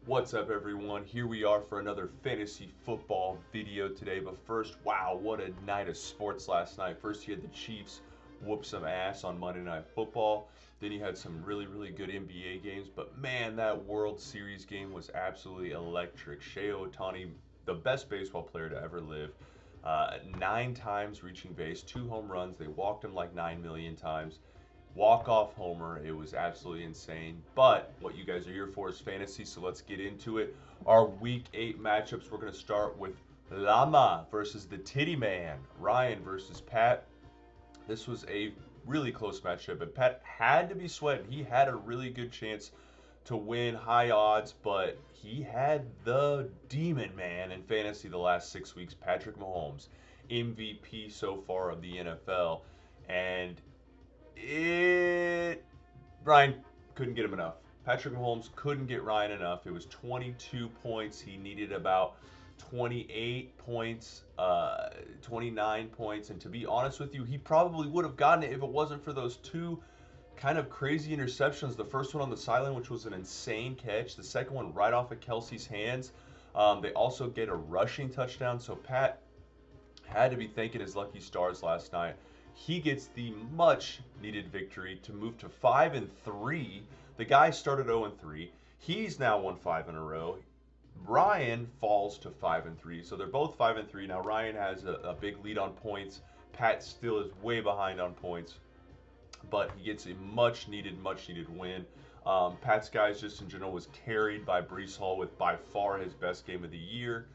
What's up, everyone? Here we are for another fantasy football video today. But first, wow, what a night of sports last night. First, you had the Chiefs whoop some ass on Monday Night Football. Then you had some really good NBA games. But man, that World Series game was absolutely electric. Shohei Ohtani, the best baseball player to ever live, 9 times reaching base, 2 home runs. They walked him like 9 million times. Walk-off homer. It was absolutely insane. But what you guys are here for is fantasy, so let's get into it. Our Week 8 matchups, we're going to start with Llama versus the Titty Man. Ryan versus Pat. This was a really close matchup, and Pat had to be sweating. He had a really good chance to win, high odds, but he had the demon man in fantasy the last 6 weeks, Patrick Mahomes, MVP so far of the NFL. And it Ryan couldn't get him enough. Patrick Mahomes couldn't get Ryan enough. It was 22 points. He needed about 28 points, 29 points. And to be honest with you, he probably would have gotten it if it wasn't for those two kind of crazy interceptions. The first one on the sideline, which was an insane catch. The second one right off of Kelsey's hands. They also get a rushing touchdown. So Pat had to be thanking his lucky stars last night. He gets the much needed victory to move to 5-3. The guy started 0-3. He's now won 5 in a row. Ryan falls to 5-3. So they're both 5-3. Now Ryan has a big lead on points. Pat still is way behind on points, but he gets a much needed win. Pat's guys just in general was carried by Breece Hall with by far his best game of the year.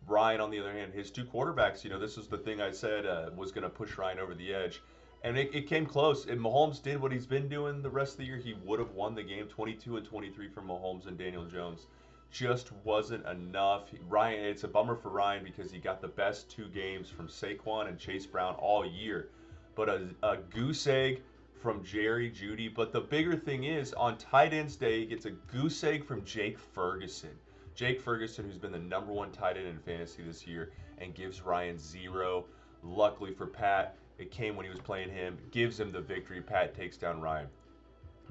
Ryan, on the other hand, his two quarterbacks, this was the thing I said was going to push Ryan over the edge. And it came close. If Mahomes did what he's been doing the rest of the year, he would have won the game. 22-23 from Mahomes and Daniel Jones. Just wasn't enough. Ryan, it's a bummer for Ryan because he got the best 2 games from Saquon and Chase Brown all year. But a goose egg from Jerry Jeudy. But the bigger thing is, on tight ends day, he gets a goose egg from Jake Ferguson. Jake Ferguson, who's been the #1 tight end in fantasy this year, and gives Ryan 0. Luckily for Pat, it came when he was playing him, gives him the victory. Pat takes down Ryan.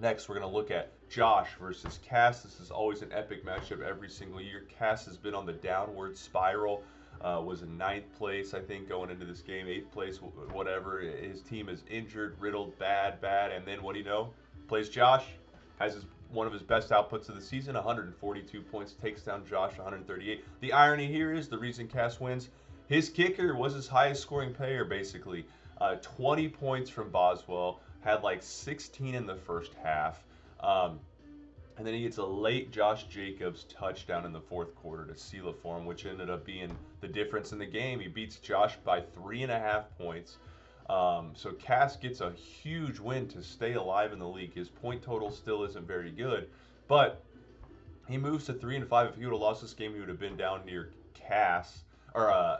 Next, we're going to look at Josh versus Cass. This is always an epic matchup every single year. Cass has been on the downward spiral. Was in 9th place, I think, going into this game. 8th place, whatever. His team is injured, riddled, bad. And then, what do you know? Plays Josh, has one of his best outputs of the season, 142 points, takes down Josh, 138. The irony here is the reason Cass wins, his kicker was his highest scoring player, basically. 20 points from Boswell, had like 16 in the first half. And then he gets a late Josh Jacobs touchdown in the 4th quarter to seal it for him, which ended up being the difference in the game. He beats Josh by 3.5 points. So Cass gets a huge win to stay alive in the league. His point total still isn't very good, but he moves to 3-5. If he would have lost this game, he would have been down near Cass or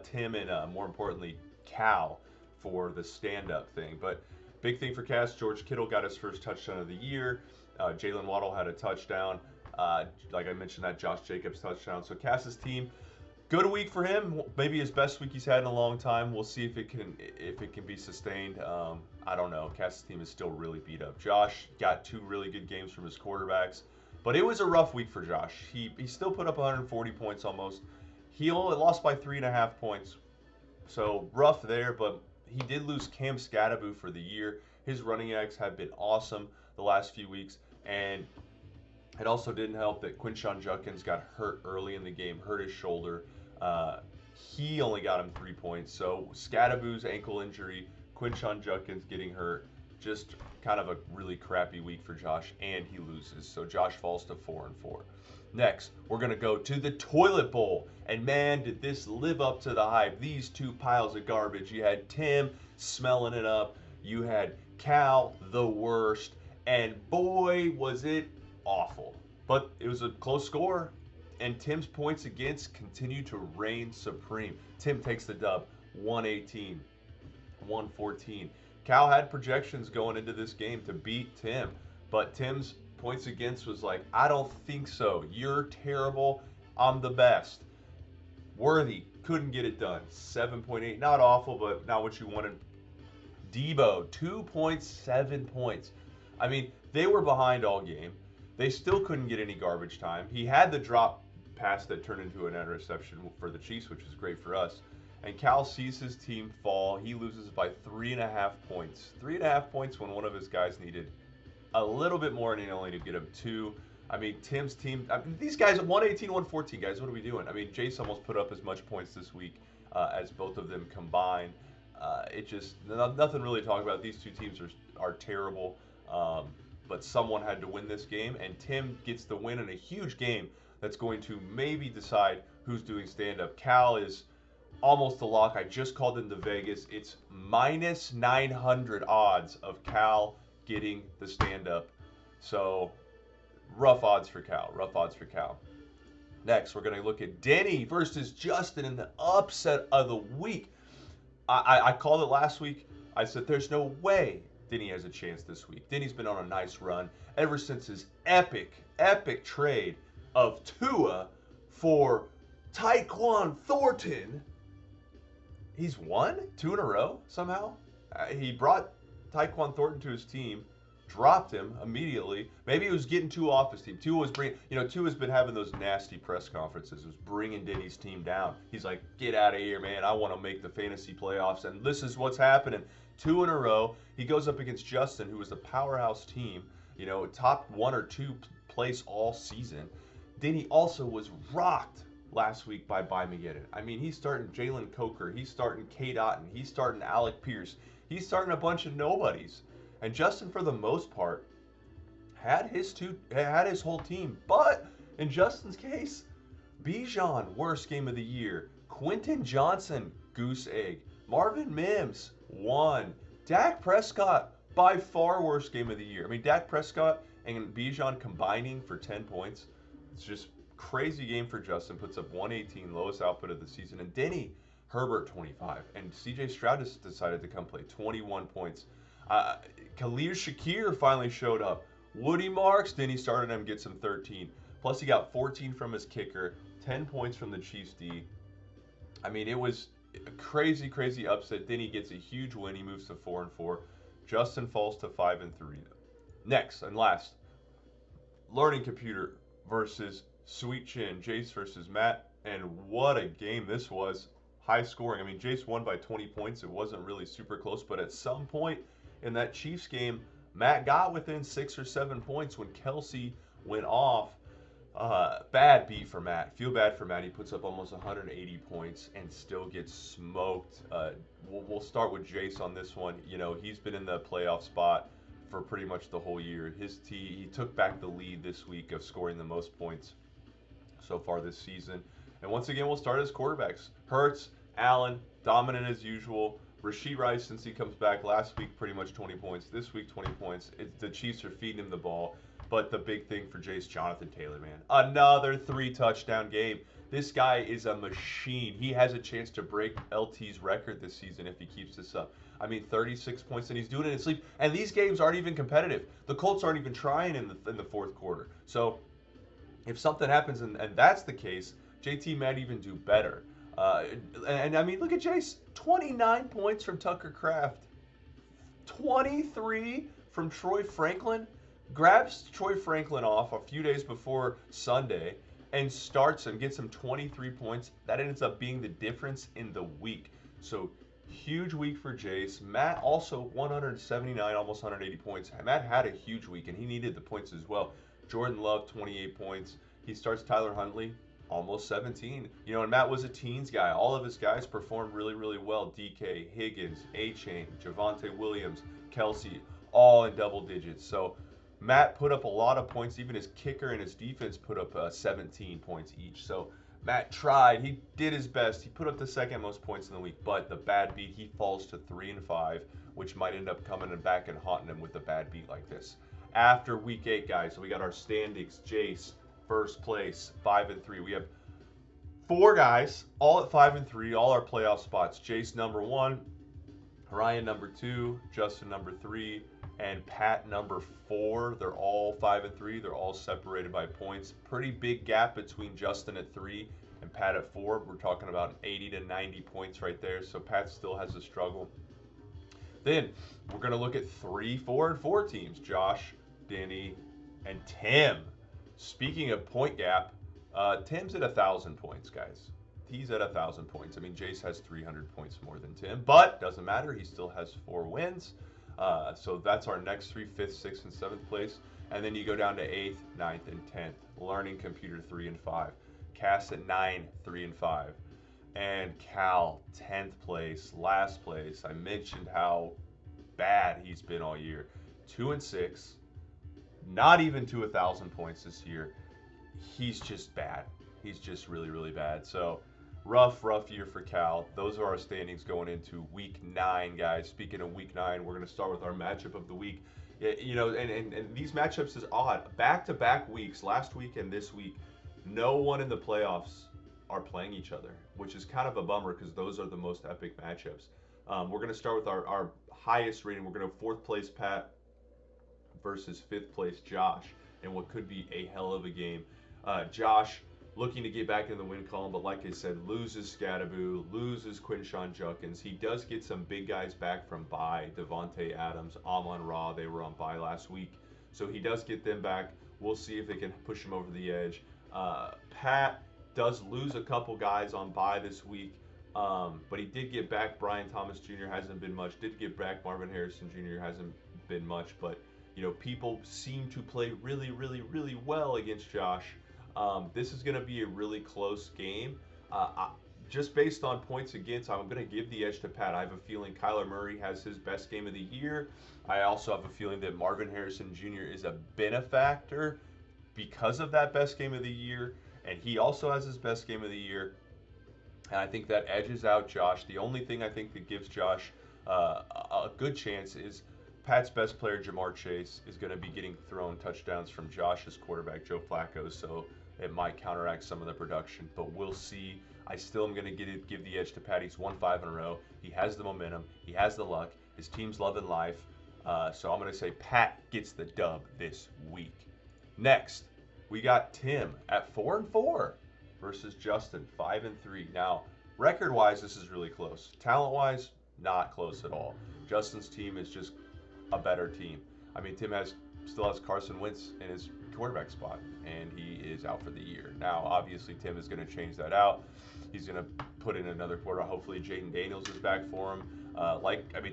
Tim and more importantly Cal for the stand-up thing. But big thing for Cass, George Kittle got his first touchdown of the year. Jalen Waddle had a touchdown. Like I mentioned, that Josh Jacobs touchdown. So Cass's team, good week for him. Maybe his best week he's had in a long time. We'll see if it can be sustained. I don't know. Cass's team is still really beat up. Josh got 2 really good games from his quarterbacks, but it was a rough week for Josh. He still put up 140 points almost. He only lost by 3.5 points. So rough there, but he did lose Cam Skattebo for the year. His running backs have been awesome the last few weeks, and it also didn't help that Quinshon Judkins got hurt early in the game, hurt his shoulder. He only got him 3 points. So Skattebo's ankle injury, Quinshon Judkins getting hurt, just kind of a really crappy week for Josh, and he loses. So Josh falls to 4-4. Next, we're going to go to the Toilet Bowl. And man, did this live up to the hype. These 2 piles of garbage. You had Tim smelling it up. You had Cal, the worst. And boy, was it awful. But it was a close score. And Tim's points against continue to reign supreme. Tim takes the dub, 118, 114. Cal had projections going into this game to beat Tim. But Tim's points against was like, I don't think so. You're terrible. I'm the best. Worthy couldn't get it done. 7.8. Not awful, but not what you wanted. Debo, 2.7 points. I mean, they were behind all game. They still couldn't get any garbage time. He had the drop pass that turned into an interception for the Chiefs, which is great for us. And Cal sees his team fall. He loses by 3.5 points. 3.5 points when one of his guys needed a little bit more, and he only to get him 2. I mean, Tim's team, these guys, 118, 114, guys, what are we doing? I mean, Jace almost put up as much points this week as both of them combined. It just, nothing really to talk about. These two teams are terrible, but someone had to win this game, and Tim gets the win in a huge game that's going to maybe decide who's doing stand-up. Cal is almost a lock. I just called into Vegas. It's minus 900 odds of Cal getting the stand-up. So, rough odds for Cal. Rough odds for Cal. Next, we're going to look at Denny versus Justin in the upset of the week. I called it last week. I said there's no way Denny has a chance this week. Denny's been on a nice run ever since his epic trade of Tua for Tyquan Thornton. He's won 2 in a row somehow. He brought Tyquan Thornton to his team, dropped him immediately. Maybe he was getting Tua off his team. Tua's been having those nasty press conferences, was bringing Denny's team down. He's like, get out of here, man. I want to make the fantasy playoffs, and this is what's happening. 2 in a row. He goes up against Justin, who is the powerhouse team, top 1 or 2 place all season. Denny also was rocked last week by Mageddon. I mean, he's starting Jalen Coker. He's starting Kate Otten. He's starting Alec Pierce. He's starting a bunch of nobodies. And Justin, for the most part, had his whole team. But in Justin's case, Bijan, worst game of the year. Quentin Johnson, goose egg. Marvin Mims, 1. Dak Prescott, by far worst game of the year. I mean, Dak Prescott and Bijan combining for 10 points. It's just crazy game for Justin. Puts up 118, lowest output of the season. And Denny, Herbert, 25. And CJ Stroud just decided to come play, 21 points. Khalil Shakir finally showed up. Woody Marks, Denny started him, gets him 13. Plus he got 14 from his kicker, 10 points from the Chiefs D. I mean, it was a crazy upset. Denny gets a huge win. He moves to 4-4. Justin falls to 5-3. Next and last, Learning Computer versus Sweet Chin. Jace versus Matt. And what a game this was. High scoring. I mean, Jace won by 20 points. It wasn't really super close, but at some point in that Chiefs game, Matt got within 6 or 7 points when Kelsey went off. Bad beat for Matt. Feel bad for Matt. He puts up almost 180 points and still gets smoked. We'll start with Jace on this one. He's been in the playoff spot for pretty much the whole year. He took back the lead this week of scoring the most points so far this season. And once again, we'll start as quarterbacks. Hurts, Allen, dominant as usual. Rashee Rice, since he comes back last week, pretty much 20 points. This week, 20 points. The Chiefs are feeding him the ball. But the big thing for Jace, Jonathan Taylor, man. Another 3-touchdown game. This guy is a machine. He has a chance to break LT's record this season if he keeps this up. I mean, 36 points, and he's doing it in his sleep. And these games aren't even competitive. The Colts aren't even trying in the fourth quarter. So if something happens and that's the case, JT might even do better. And I mean, look at Jace. 29 points from Tucker Kraft. 23 from Troy Franklin. Grabs Troy Franklin off a few days before Sunday and starts him, gets him 23 points. That ends up being the difference in the week. So huge week for Jace. Matt also 179, almost 180 points. Matt had a huge week and he needed the points as well. Jordan Love, 28 points. He starts Tyler Huntley, almost 17. And Matt was a teens guy. All of his guys performed really well. DK, Higgins, A-Chain, Javonte Williams, Kelsey, all in double digits. So Matt put up a lot of points. Even his kicker and his defense put up 17 points each. So Matt tried. He did his best. He put up the second most points in the week. But the bad beat, he falls to 3-5, which might end up coming back and haunting him with a bad beat like this. After week 8, guys, so we got our standings. Jace, first place, 5-3. We have 4 guys, all at 5-3, all our playoff spots. Jace, number 1. Ryan, number 2. Justin, number 3. And Pat, number 4. They're all 5-3. They're all separated by points. Pretty big gap between Justin at 3 and Pat at 4. We're talking about 80 to 90 points right there. So Pat still has a struggle. Then we're going to look at 3, 4, and 4 teams. Josh, Danny, and Tim. Speaking of point gap, Tim's at 1,000 points, guys. He's at 1,000 points. I mean, Jace has 300 points more than Tim, but doesn't matter. He still has 4 wins. So that's our next 3, 5th, 6th, and 7th place. And then you go down to 8th, 9th, and 10th. Learning Computer 3 and 5. Cass at 9, 3 and 5. And Cal, 10th place, last place. I mentioned how bad he's been all year. 2 and 6. Not even to 1,000 points this year. He's just bad. He's just really, really bad. So rough year for Cal. Those are our standings going into week 9, guys. Speaking of week 9, we're going to start with our matchup of the week. You know, and these matchups is odd. Back-to-back weeks, last week and this week, no one in the playoffs are playing each other, which is kind of a bummer because those are the most epic matchups. We're going to start with our highest rating. We're going to 4th place Pat versus 5th place Josh in what could be a hell of a game. Josh looking to get back in the win column, but like I said, loses Scadaboo, loses Quinshawn Judkins. He does get some big guys back from bye. Devontae Adams, Amon-Ra, they were on bye last week. So he does get them back. We'll see if they can push him over the edge. Pat does lose a couple guys on bye this week, but he did get back Brian Thomas Jr., hasn't been much. Did get back Marvin Harrison Jr., hasn't been much. But, you know, people seem to play really, really, really well against Josh. This is going to be a really close game. Just based on points against, I'm going to give the edge to Pat. I have a feeling Kyler Murray has his best game of the year. I also have a feeling that Marvin Harrison Jr. is a benefactor because of that best game of the year, and he also has his best game of the year. And I think that edges out Josh. The only thing I think that gives Josh a good chance is Pat's best player, Jamar Chase, is going to be getting thrown touchdowns from Josh's quarterback, Joe Flacco, so it might counteract some of the production, but we'll see. I still am going to give the edge to Pat. He's won 5 in a row. He has the momentum. He has the luck. His team's loving life. So I'm going to say Pat gets the dub this week. Next, we got Tim at 4 and 4 versus Justin 5 and 3. Now, record-wise, this is really close. Talent-wise, not close at all. Justin's team is just a better team. I mean, Tim still has Carson Wentz in his quarterback spot, and he is out for the year. Now, obviously, Tim is going to change that out. He's going to put in another quarterback. Hopefully, Jaden Daniels is back for him.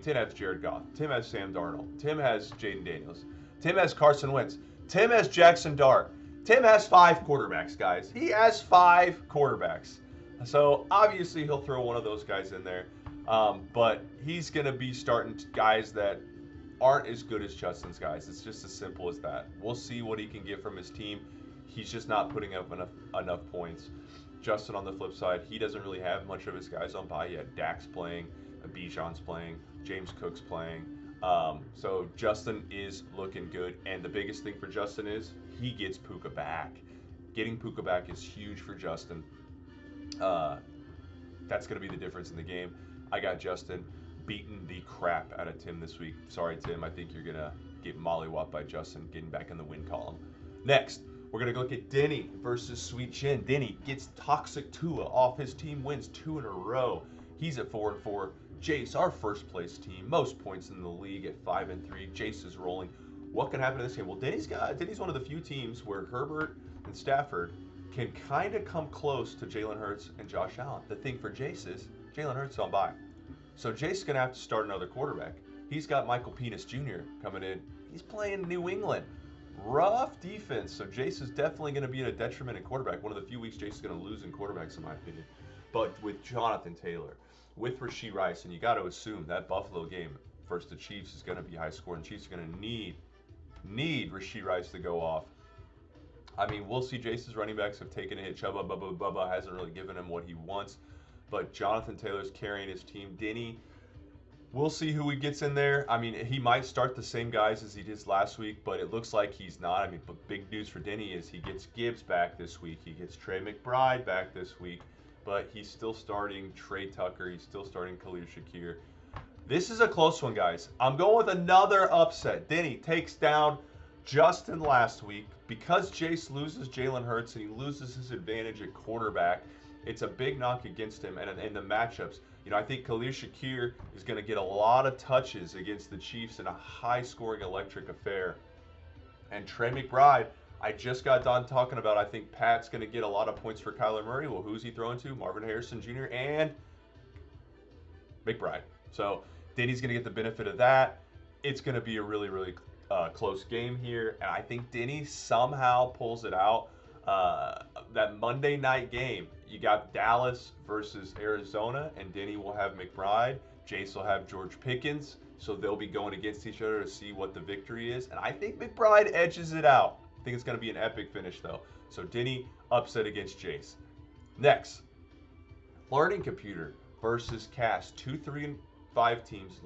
Tim has Jared Goff. Tim has Sam Darnold. Tim has Jaden Daniels. Tim has Carson Wentz. Tim has Jackson Dart. Tim has 5 quarterbacks, guys. He has 5 quarterbacks. So, obviously, he'll throw one of those guys in there. But he's going to be starting guys that aren't as good as Justin's guys. It's just as simple as that. We'll see what he can get from his team. He's just not putting up enough points. Justin, on the flip side, he doesn't really have much of his guys on bye yet. Dak's playing, Bijan's playing, James Cook's playing. So Justin is looking good. And the biggest thing for Justin is he gets Puka back. Getting Puka back is huge for Justin. That's going to be the difference in the game. I got Justin beating the crap out of Tim this week. Sorry, Tim. I think you're going to get mollywopped by Justin getting back in the win column. Next, we're going to look at Denny versus Sweet Chin. Denny gets Toxic Tua off his team, wins 2 in a row. He's at 4 and 4. Jace, our first place team, most points in the league at 5 and 3. Jace is rolling. What can happen in this game? Well, Denny's one of the few teams where Herbert and Stafford can kind of come close to Jalen Hurts and Josh Allen. The thing for Jace is Jalen Hurts is on bye. So Jace's going to have to start another quarterback. He's got Michael Penix Jr. coming in. He's playing New England. Rough defense. So Jace is definitely going to be at a detriment in quarterback. One of the few weeks Jace is going to lose in quarterbacks, in my opinion. But with Jonathan Taylor, with Rashee Rice, and you got to assume that Buffalo game versus the Chiefs is going to be high scoring. The Chiefs are going to need Rashee Rice to go off. I mean, we'll see. Jace's running backs have taken a hit. Bubba hasn't really given him what he wants. But Jonathan Taylor's carrying his team. Denny, we'll see who he gets in there. I mean, he might start the same guys as he did last week, but it looks like he's not. I mean, but big news for Denny is he gets Gibbs back this week. He gets Trey McBride back this week, but he's still starting Trey Tucker. He's still starting Khalil Shakir. This is a close one, guys. I'm going with another upset. Denny takes down Justin last week. Because Jace loses Jalen Hurts and he loses his advantage at quarterback, it's a big knock against him. And in the matchups, you know, I think Khalil Shakir is going to get a lot of touches against the Chiefs in a high-scoring electric affair. And Trey McBride, I just got done talking about I think Pat's going to get a lot of points for Kyler Murray. Well, who's he throwing to? Marvin Harrison Jr. and McBride. So Denny's going to get the benefit of that. It's going to be a really, really close game here. And I think Denny somehow pulls it out. That Monday night game, you got Dallas versus Arizona, and Denny will have McBride. Jace will have George Pickens. So they'll be going against each other to see what the victory is. And I think McBride edges it out. I think it's going to be an epic finish, though. So Denny upset against Jace. Next, Learning Computer versus Cass. 2, 3, and 5 teams.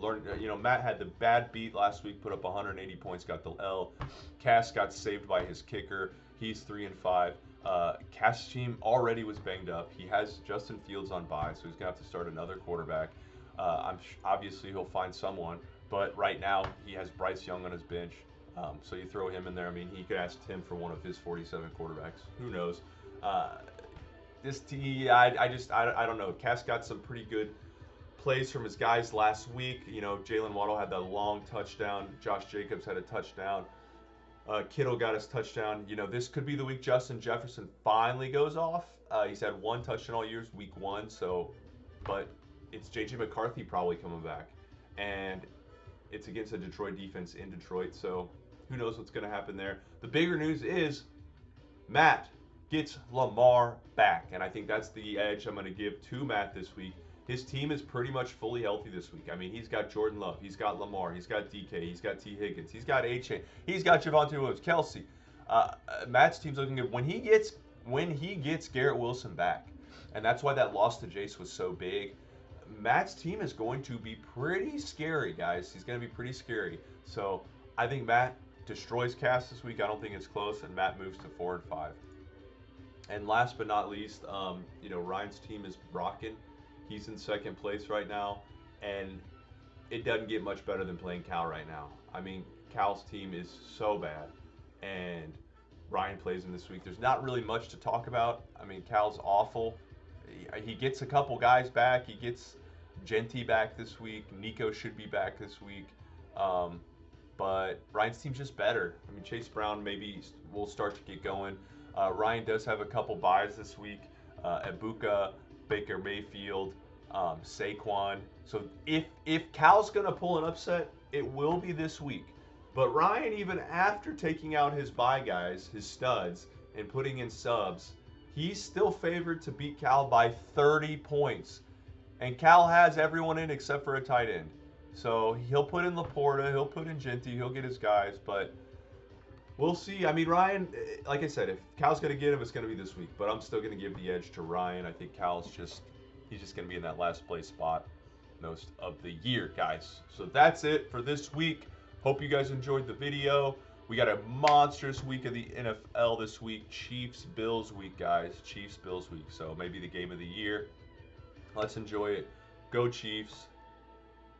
Matt had the bad beat last week, put up 180 points, got the L. Cass got saved by his kicker. He's 3 and 5. Cass' team already was banged up. He has Justin Fields on bye, so he's going to have to start another quarterback. Obviously, he'll find someone, but right now he has Bryce Young on his bench. So you throw him in there. I mean, he could ask Tim for one of his 47 quarterbacks. Who knows? This team, I don't know. Cass got some pretty good plays from his guys last week. Jalen Waddle had that long touchdown. Josh Jacobs had a touchdown. Kittle got his touchdown. This could be the week Justin Jefferson finally goes off. He's had 1 touchdown all year, week 1. But it's J.J. McCarthy probably coming back, and it's against a Detroit defense in Detroit. So who knows what's going to happen there? The bigger news is Matt gets Lamar back, and I think that's the edge I'm going to give to Matt this week. His team is pretty much fully healthy this week. I mean, he's got Jordan Love, he's got Lamar, he's got DK, he's got T. Higgins, he's got A-Chain, he's got Javonte Williams, Kelsey. Matt's team's looking good. When he gets Garrett Wilson back, and that's why that loss to Jace was so big, Matt's team is going to be pretty scary, guys. He's going to be pretty scary. So I think Matt destroys Cass this week. I don't think it's close, and Matt moves to 4 and 5. And last but not least, Ryan's team is rocking. He's in second place right now, and it doesn't get much better than playing Cal right now. I mean, Cal's team is so bad, and Ryan plays him this week. There's not really much to talk about. I mean, Cal's awful. He gets a couple guys back. He gets Genty back this week. Nico should be back this week. But Ryan's team's just better. I mean, Chase Brown maybe will start to get going. Ryan does have a couple buys this week. Ibuka, Baker Mayfield, Saquon. So if Cal's going to pull an upset, it will be this week. But Ryan, even after taking out his bye guys, his studs, and putting in subs, he's still favored to beat Cal by 30 points. And Cal has everyone in except for a tight end. So he'll put in Laporta, he'll put in Genty, he'll get his guys, but we'll see. I mean, Ryan, like I said, if Cal's going to get him, it's going to be this week. But I'm still going to give the edge to Ryan. I think he's just going to be in that last place spot most of the year, guys. So that's it for this week. Hope you guys enjoyed the video. We got a monstrous week of the NFL this week. Chiefs-Bills week, guys. Chiefs-Bills week. So maybe the game of the year. Let's enjoy it. Go Chiefs.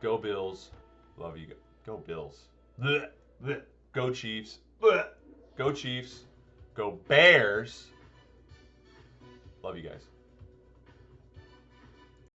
Go Bills. Love you. Go Bills. Blech, blech. Go Chiefs. Blech. Go Chiefs. Go Bears. Love you guys.